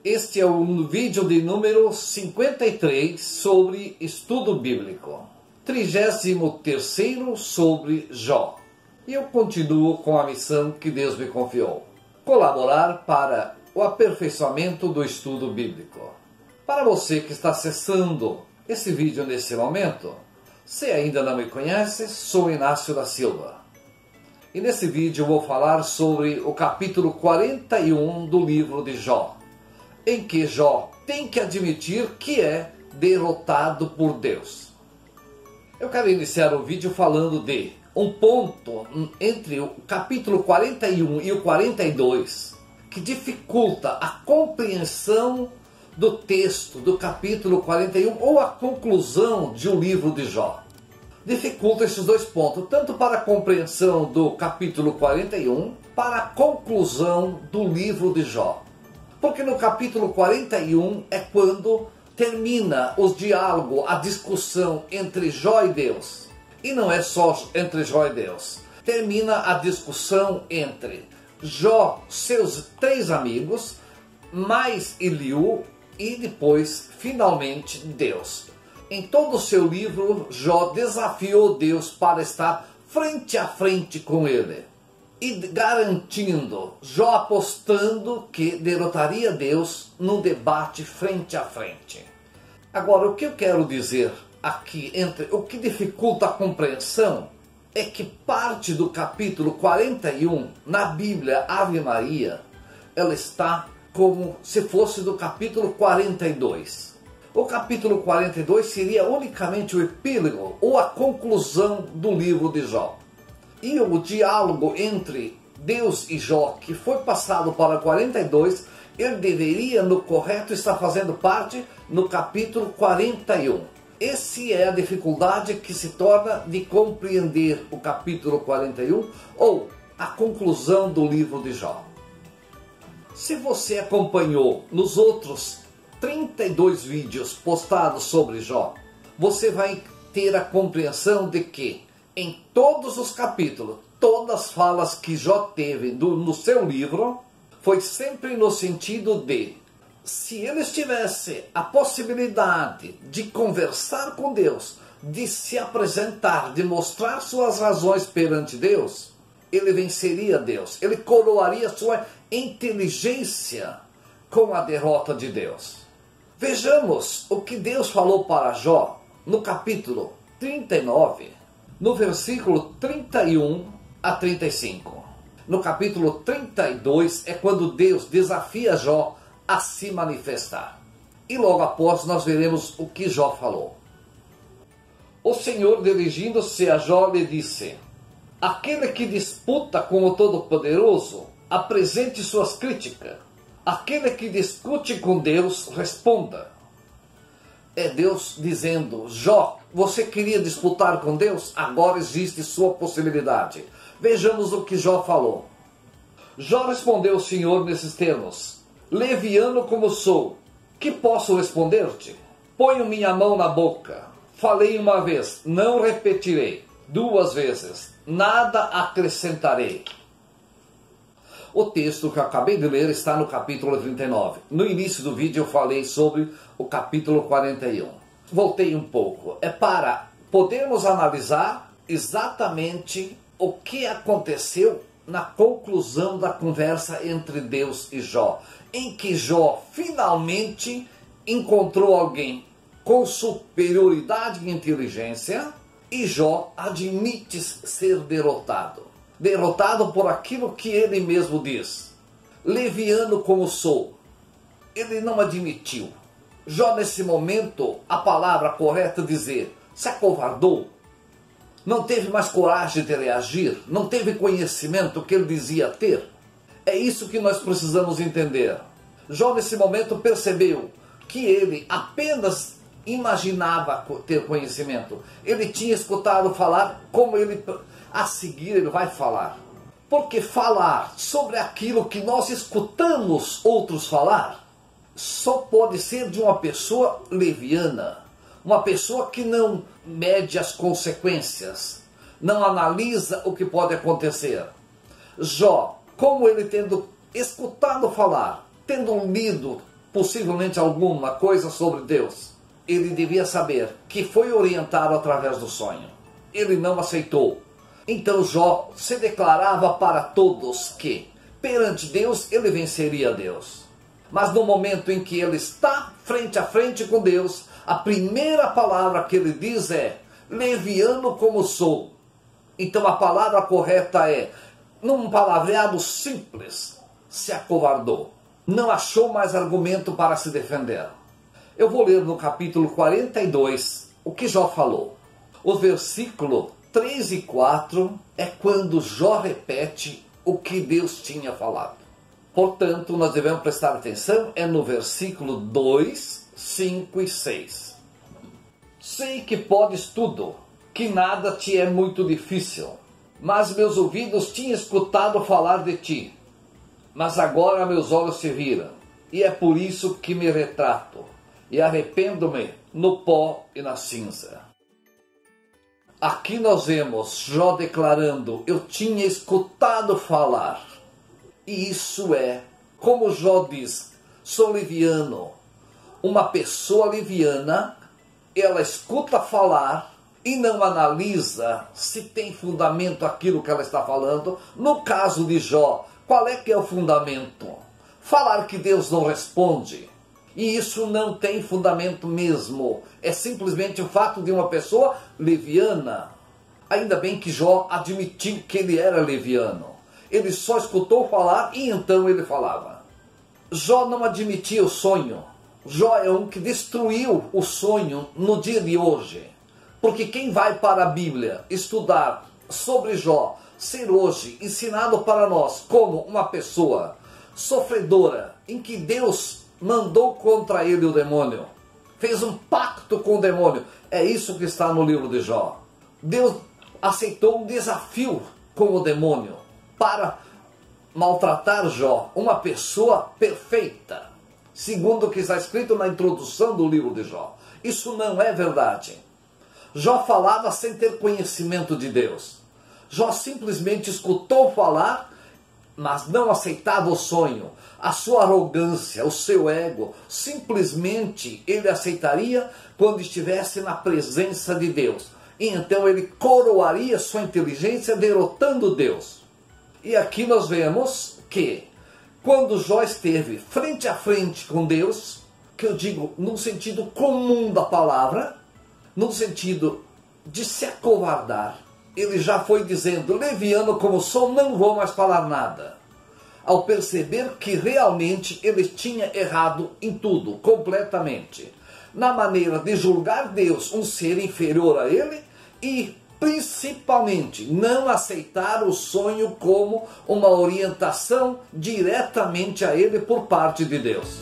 Este é o vídeo de número 53 sobre estudo bíblico. 33º sobre Jó. E eu continuo com a missão que Deus me confiou: colaborar para o aperfeiçoamento do estudo bíblico. Para você que está acessando esse vídeo nesse momento, se ainda não me conhece, sou Inácio da Silva. E nesse vídeo eu vou falar sobre o capítulo 41 do livro de Jó, em que Jó tem que admitir que é derrotado por Deus. Eu quero iniciar o vídeo falando de um ponto entre o capítulo 41 e o 42 que dificulta a compreensão do texto do capítulo 41 ou a conclusão de um livro de Jó. Dificulta esses dois pontos, tanto para a compreensão do capítulo 41, para a conclusão do livro de Jó. Porque no capítulo 41 é quando termina os diálogos, a discussão entre Jó e Deus. E não é só entre Jó e Deus. Termina a discussão entre Jó, seus 3 amigos, mais Eliú e depois, finalmente, Deus. Em todo o seu livro, Jó desafiou Deus para estar frente a frente com ele. E garantindo, Jó apostando que derrotaria Deus num debate frente a frente. Agora, o que eu quero dizer aqui, entre o que dificulta a compreensão, é que parte do capítulo 41, na Bíblia Ave Maria, ela está como se fosse do capítulo 42. O capítulo 42 seria unicamente o epílogo ou a conclusão do livro de Jó. E o diálogo entre Deus e Jó, que foi passado para 42, ele deveria, no correto, estar fazendo parte no capítulo 41. Essa é a dificuldade que se torna de compreender o capítulo 41 ou a conclusão do livro de Jó. Se você acompanhou nos outros 32 vídeos postados sobre Jó, você vai ter a compreensão de que em todos os capítulos, todas as falas que Jó teve no seu livro, foi sempre no sentido de, se ele tivesse a possibilidade de conversar com Deus, de se apresentar, de mostrar suas razões perante Deus, ele venceria Deus, ele coroaria sua inteligência com a derrota de Deus. Vejamos o que Deus falou para Jó no capítulo 39, no versículo 31 a 35. No capítulo 32 é quando Deus desafia Jó a se manifestar. E logo após nós veremos o que Jó falou. O Senhor, dirigindo-se a Jó, lhe disse: aquele que disputa com o Todo-Poderoso, apresente suas críticas. Aquele que discute com Deus, responda. É Deus dizendo: Jó, você queria disputar com Deus? Agora existe sua possibilidade. Vejamos o que Jó falou. Jó respondeu ao Senhor nesses termos: leviano como sou, que posso responder-te? Ponho minha mão na boca. Falei uma vez, não repetirei. 2 vezes, nada acrescentarei. O texto que eu acabei de ler está no capítulo 39. No início do vídeo eu falei sobre o capítulo 41. Voltei um pouco. É para podermos analisar exatamente o que aconteceu na conclusão da conversa entre Deus e Jó, em que Jó finalmente encontrou alguém com superioridade e inteligência, e Jó admite ser derrotado. Derrotado por aquilo que ele mesmo diz. Leviano como sou. Ele não admitiu. Jó, nesse momento, a palavra correta é dizer, se acovardou. Não teve mais coragem de reagir. Não teve conhecimento que ele dizia ter. É isso que nós precisamos entender. Jó, nesse momento, percebeu que ele apenas imaginava ter conhecimento. Ele tinha escutado falar, como ele a seguir ele vai falar. Porque falar sobre aquilo que nós escutamos outros falar, só pode ser de uma pessoa leviana. Uma pessoa que não mede as consequências, não analisa o que pode acontecer. Jó, como ele tendo escutado falar, tendo lido possivelmente alguma coisa sobre Deus, ele devia saber que foi orientado através do sonho. Ele não aceitou. Então Jó se declarava para todos que, perante Deus, ele venceria Deus. Mas no momento em que ele está frente a frente com Deus, a primeira palavra que ele diz é: leviano como sou. Então a palavra correta é, num palavreado simples, se acovardou. Não achou mais argumento para se defender. Eu vou ler no capítulo 42 o que Jó falou. O versículo 3 e 4 é quando Jó repete o que Deus tinha falado. Portanto, nós devemos prestar atenção, é no versículo 2, 5 e 6. Sei que podes tudo, que nada te é muito difícil, mas meus ouvidos tinham escutado falar de ti. Mas agora meus olhos te viram, e é por isso que me retrato, e arrependo-me no pó e na cinza. Aqui nós vemos Jó declarando: eu tinha escutado falar. E isso é, como Jó diz, sou leviano. Uma pessoa leviana, ela escuta falar e não analisa se tem fundamento aquilo que ela está falando. No caso de Jó, qual é que é o fundamento? Falar que Deus não responde. E isso não tem fundamento mesmo. É simplesmente o fato de uma pessoa leviana. Ainda bem que Jó admitiu que ele era leviano. Ele só escutou falar e então ele falava. Jó não admitia o sonho. Jó é um que destruiu o sonho no dia de hoje. Porque quem vai para a Bíblia estudar sobre Jó, ser hoje ensinado para nós como uma pessoa sofredora, em que Deus mandou contra ele o demônio, fez um pacto com o demônio. É isso que está no livro de Jó. Deus aceitou um desafio com o demônio para maltratar Jó, uma pessoa perfeita, segundo o que está escrito na introdução do livro de Jó. Isso não é verdade. Jó falava sem ter conhecimento de Deus. Jó simplesmente escutou falar, mas não aceitava o sonho. A sua arrogância, o seu ego, simplesmente ele aceitaria quando estivesse na presença de Deus. E então ele coroaria sua inteligência derrotando Deus. E aqui nós vemos que quando Jó esteve frente a frente com Deus, que eu digo num sentido comum da palavra, no sentido de se acovardar, ele já foi dizendo: leviano como sou, não vou mais falar nada. Ao perceber que realmente ele tinha errado em tudo, completamente. Na maneira de julgar Deus, um ser inferior a ele, e principalmente não aceitar o sonho como uma orientação diretamente a ele por parte de Deus.